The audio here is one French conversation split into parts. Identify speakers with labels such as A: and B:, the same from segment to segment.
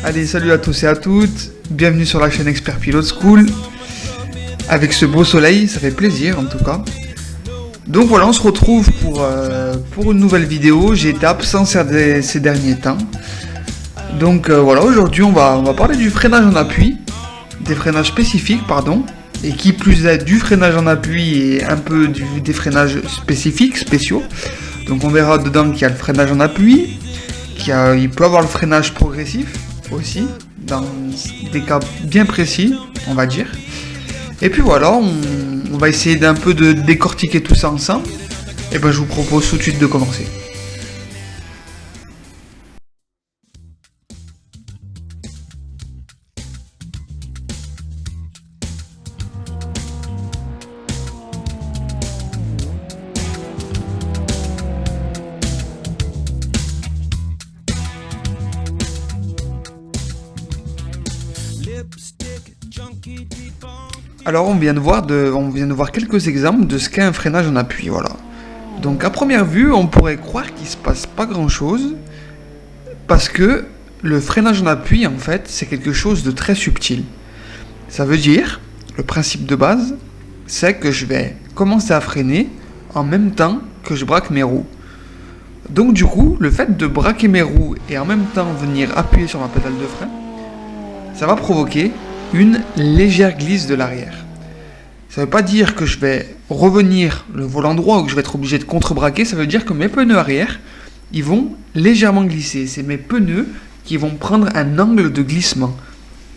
A: Allez, salut à tous et à toutes, bienvenue sur la chaîne Expert Pilote School. Avec ce beau soleil, ça fait plaisir en tout cas. Donc voilà, on se retrouve pour une nouvelle vidéo. J'ai été absent ces derniers temps. Donc voilà, aujourd'hui on va parler du freinage en appui, des freinages spécifiques pardon, et qui plus est du freinage en appui et un peu des freinages spécifiques, spéciaux. Donc on verra dedans qu'il y a le freinage en appui, il peut avoir le freinage progressif aussi, dans des cas bien précis, on va dire. Et puis voilà, on va essayer d'un peu de décortiquer tout ça ensemble. Et ben je vous propose tout de suite de commencer. Alors on vient de voir quelques exemples de ce qu'est un freinage en appui, voilà. Donc à première vue, on pourrait croire qu'il se passe pas grand chose, parce que le freinage en appui, en fait, c'est quelque chose de très subtil. Ça veut dire, le principe de base, c'est que je vais commencer à freiner en même temps que je braque mes roues. Donc du coup, le fait de braquer mes roues et en même temps venir appuyer sur ma pédale de frein, ça va provoquer une légère glisse de l'arrière. Ça ne veut pas dire que je vais revenir le volant droit ou que je vais être obligé de contre-braquer, ça veut dire que mes pneus arrière, ils vont légèrement glisser. C'est mes pneus qui vont prendre un angle de glissement.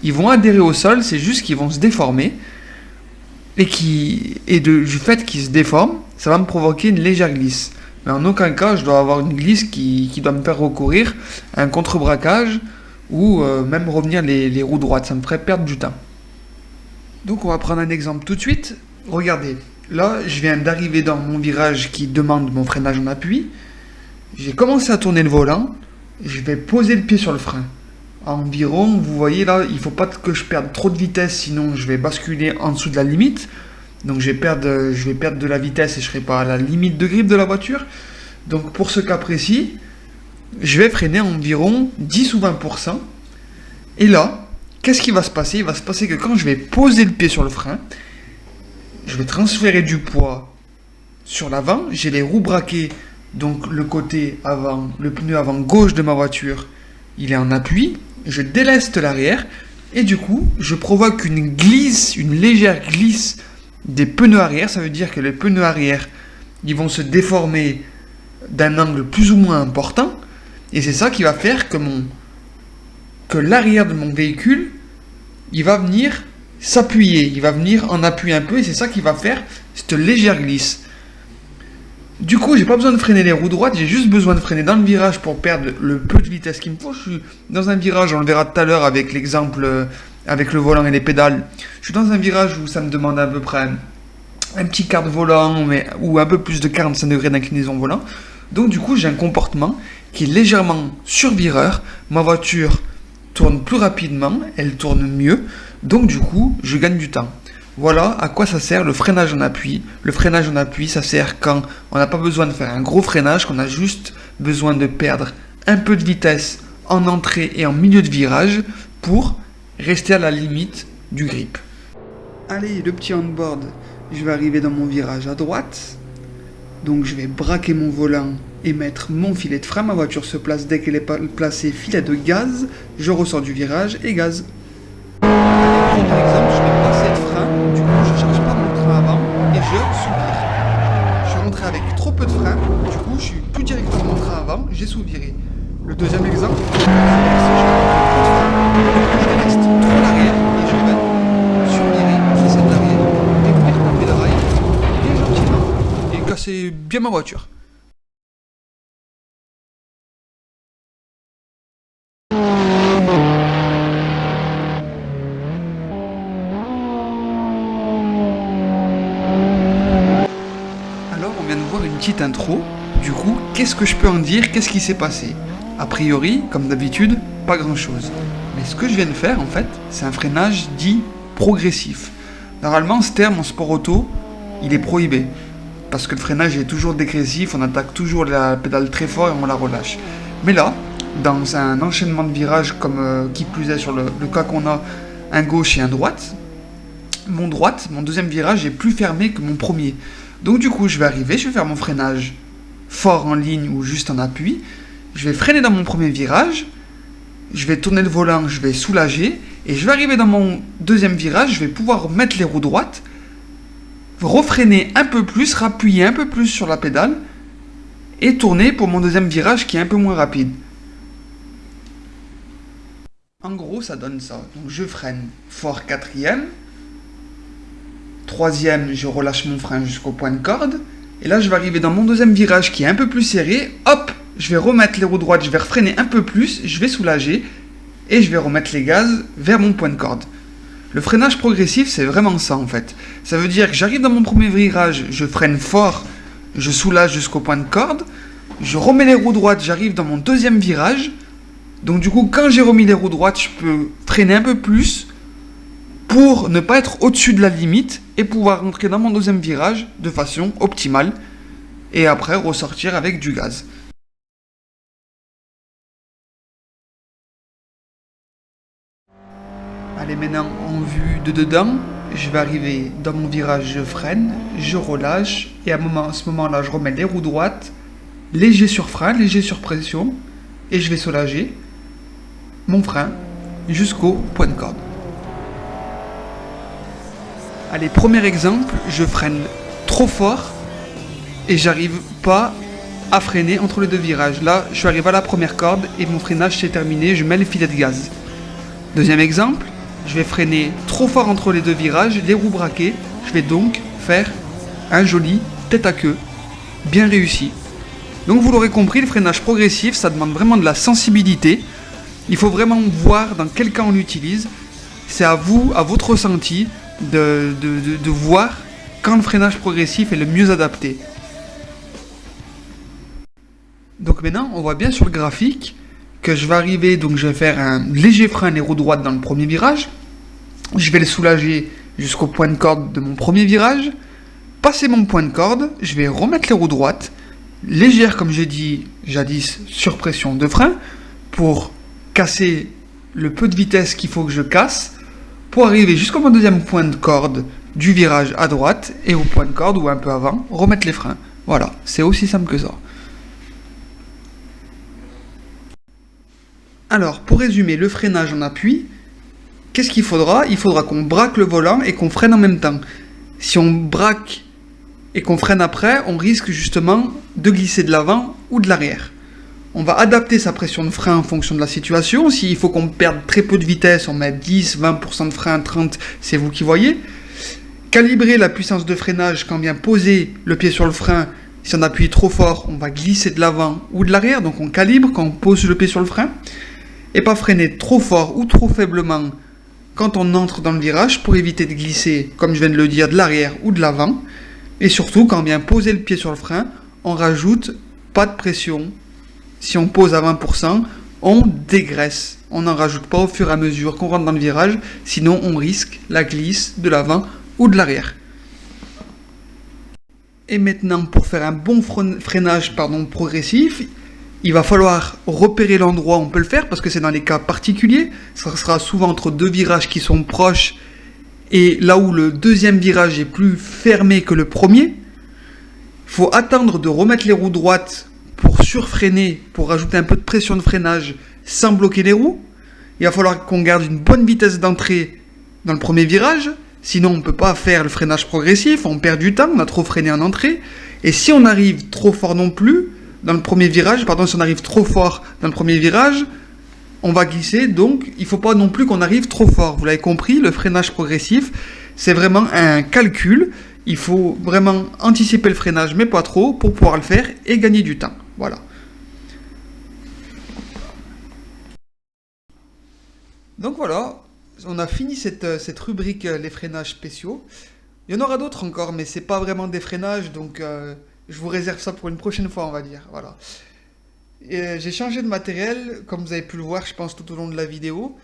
A: Ils vont adhérer au sol, c'est juste qu'ils vont se déformer. Du fait qu'ils se déforment, ça va me provoquer une légère glisse. Mais en aucun cas, je dois avoir une glisse qui doit me faire recourir à un contre-braquage ou même revenir les roues droites, ça me ferait perdre du temps. Donc on va prendre un exemple tout de suite. Regardez, là je viens d'arriver dans mon virage qui demande mon freinage en appui. J'ai commencé à tourner le volant, je vais poser le pied sur le frein. Environ, vous voyez là, il ne faut pas que je perde trop de vitesse, sinon je vais basculer en dessous de la limite. Donc je vais perdre de la vitesse et je ne serai pas à la limite de grippe de la voiture. Donc pour ce cas précis, je vais freiner environ 10 ou 20%. Et là, qu'est-ce qui va se passer? Il va se passer que quand je vais poser le pied sur le frein, je vais transférer du poids sur l'avant. J'ai les roues braquées, donc le côté avant, le pneu avant gauche de ma voiture, il est en appui. Je déleste l'arrière et du coup, je provoque une légère glisse des pneus arrière. Ça veut dire que les pneus arrière, ils vont se déformer d'un angle plus ou moins important. Et c'est ça qui va faire que l'arrière de mon véhicule, il va venir s'appuyer, il va venir en appuyer un peu, et c'est ça qui va faire cette légère glisse. Du coup, j'ai pas besoin de freiner les roues droites, j'ai juste besoin de freiner dans le virage pour perdre le peu de vitesse qu'il me faut. Je suis dans un virage, on le verra tout à l'heure avec l'exemple avec le volant et les pédales. Je suis dans un virage où ça me demande à peu près un petit quart de volant, ou un peu plus de 45 degrés d'inclinaison volant. Donc du coup, j'ai un comportement qui est légèrement survireur. Ma voiture tourne plus rapidement, elle tourne mieux, donc du coup, je gagne du temps. Voilà à quoi ça sert le freinage en appui. Le freinage en appui, ça sert quand on n'a pas besoin de faire un gros freinage, qu'on a juste besoin de perdre un peu de vitesse en entrée et en milieu de virage pour rester à la limite du grip. Allez, le petit on-board, je vais arriver dans mon virage à droite. Donc je vais braquer mon volant et mettre mon filet de frein. Ma voiture se place dès qu'elle est placée, filet de gaz. Je ressors du virage et gaz. Par exemple, je vais passer le frein. Du coup, je ne charge pas mon train avant et je sous-vire. Je suis rentré avec trop peu de frein. Du coup, je suis plus directement mon train avant. J'ai sous-viré. Le deuxième exemple, c'est je reste trop l'arrière et je vais sur-virer, j'essaie de l'arrière, découvrir la pédale bien gentiment et casser bien ma voiture. Alors on vient de voir une petite intro. Du coup, qu'est-ce que je peux en dire? Qu'est-ce qui s'est passé? A priori, comme d'habitude, pas grand-chose. Mais ce que je viens de faire, en fait, c'est un freinage dit progressif. Normalement, ce terme en sport auto, il est prohibé. parce que le freinage est toujours dégressif, on attaque toujours la pédale très fort et on la relâche. Mais là, dans un enchaînement de virages comme qui plus est sur le cas qu'on a un gauche et un droite, mon deuxième virage est plus fermé que mon premier. Donc du coup, je vais arriver, je vais faire mon freinage fort en ligne ou juste en appui. Je vais freiner dans mon premier virage, je vais tourner le volant, je vais soulager, et je vais arriver dans mon deuxième virage, je vais pouvoir mettre les roues droites, refreiner un peu plus, rappuyer un peu plus sur la pédale, et tourner pour mon deuxième virage qui est un peu moins rapide. En gros, ça donne ça. Donc je freine fort quatrième, troisième, je relâche mon frein jusqu'au point de corde, et là je vais arriver dans mon deuxième virage qui est un peu plus serré, hop, je vais remettre les roues droites, je vais refreiner un peu plus, je vais soulager, et je vais remettre les gaz vers mon point de corde. Le freinage progressif, c'est vraiment ça en fait. Ça veut dire que j'arrive dans mon premier virage, je freine fort, je soulage jusqu'au point de corde, je remets les roues droites, j'arrive dans mon deuxième virage. Donc du coup, quand j'ai remis les roues droites, je peux freiner un peu plus pour ne pas être au-dessus de la limite et pouvoir rentrer dans mon deuxième virage de façon optimale et après ressortir avec du gaz. Allez, maintenant en vue de dedans, je vais arriver dans mon virage, je freine, je relâche et à ce moment-là, je remets les roues droites, léger sur frein, léger sur pression et je vais soulager mon frein jusqu'au point de corde. Allez, premier exemple, je freine trop fort et j'arrive pas à freiner entre les deux virages. Là, je suis arrivé à la première corde et mon freinage s'est terminé, je mets le filet de gaz. Deuxième exemple, je vais freiner trop fort entre les deux virages, les roues braquées, je vais donc faire un joli tête à queue, bien réussi. Donc vous l'aurez compris, le freinage progressif, ça demande vraiment de la sensibilité. Il faut vraiment voir dans quel cas on l'utilise. C'est à vous, à votre ressenti, de voir quand le freinage progressif est le mieux adapté. Donc maintenant, on voit bien sur le graphique que je vais arriver, donc je vais faire un léger frein les roues droites dans le premier virage. Je vais le soulager jusqu'au point de corde de mon premier virage. Passer mon point de corde, je vais remettre les roues droites, légère comme j'ai dit jadis, sur pression de frein, pour casser le peu de vitesse qu'il faut que je casse, pour arriver jusqu'au mon deuxième point de corde du virage à droite, et au point de corde, ou un peu avant, remettre les freins. Voilà, c'est aussi simple que ça. Alors, pour résumer le freinage en appui, qu'est-ce qu'il faudra? Il faudra qu'on braque le volant et qu'on freine en même temps. Si on braque et qu'on freine après, on risque justement de glisser de l'avant ou de l'arrière. On va adapter sa pression de frein en fonction de la situation. S'il faut qu'on perde très peu de vitesse, on met 10, 20% de frein, 30, c'est vous qui voyez. Calibrer la puissance de freinage quand vient poser le pied sur le frein. Si on appuie trop fort, on va glisser de l'avant ou de l'arrière. Donc on calibre quand on pose le pied sur le frein. Et pas freiner trop fort ou trop faiblement quand on entre dans le virage pour éviter de glisser, comme je viens de le dire, de l'arrière ou de l'avant. Et surtout, quand on vient poser le pied sur le frein, on rajoute pas de pression. Si on pose à 20%, on dégraisse. On n'en rajoute pas au fur et à mesure qu'on rentre dans le virage, sinon on risque la glisse de l'avant ou de l'arrière. Et maintenant, pour faire un bon freinage progressif, il va falloir repérer l'endroit où on peut le faire, parce que c'est dans les cas particuliers. Ça sera souvent entre deux virages qui sont proches, et là où le deuxième virage est plus fermé que le premier. Il faut attendre de remettre les roues droites pour surfreiner, pour rajouter un peu de pression de freinage sans bloquer les roues. Il va falloir qu'on garde une bonne vitesse d'entrée dans le premier virage, sinon on ne peut pas faire le freinage progressif, on perd du temps, on a trop freiné en entrée. Et si on arrive trop fort non plus, dans le premier virage, si on arrive trop fort dans le premier virage, on va glisser, donc il ne faut pas non plus qu'on arrive trop fort. Vous l'avez compris, le freinage progressif, c'est vraiment un calcul. Il faut vraiment anticiper le freinage, mais pas trop, pour pouvoir le faire et gagner du temps. Voilà. Donc voilà, on a fini cette rubrique les freinages spéciaux. Il y en aura d'autres encore, mais c'est pas vraiment des freinages, donc je vous réserve ça pour une prochaine fois, on va dire. Voilà. J'ai changé de matériel, comme vous avez pu le voir, je pense, tout au long de la vidéo.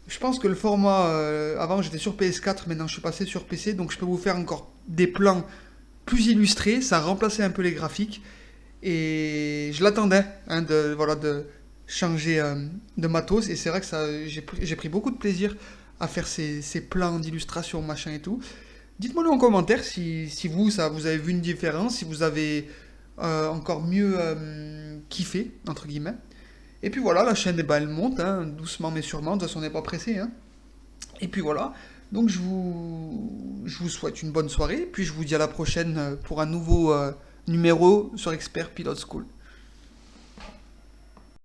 A: Je pense que le format, avant j'étais sur PS4, maintenant je suis passé sur PC, donc je peux vous faire encore des plans plus illustré, ça remplaçait un peu les graphiques. Et je l'attendais, hein, de changer de matos. Et c'est vrai que j'ai pris beaucoup de plaisir à faire ces plans d'illustration, machin et tout. Dites-moi en commentaire si vous, vous avez vu une différence, si vous avez encore mieux kiffé, entre guillemets. Et puis voilà, la chaîne, eh ben, elle monte, hein, doucement mais sûrement. De toute façon, on n'est pas pressé, hein. Et puis voilà. Donc je vous souhaite une bonne soirée. Puis je vous dis à la prochaine pour un nouveau numéro sur Expert Pilot School.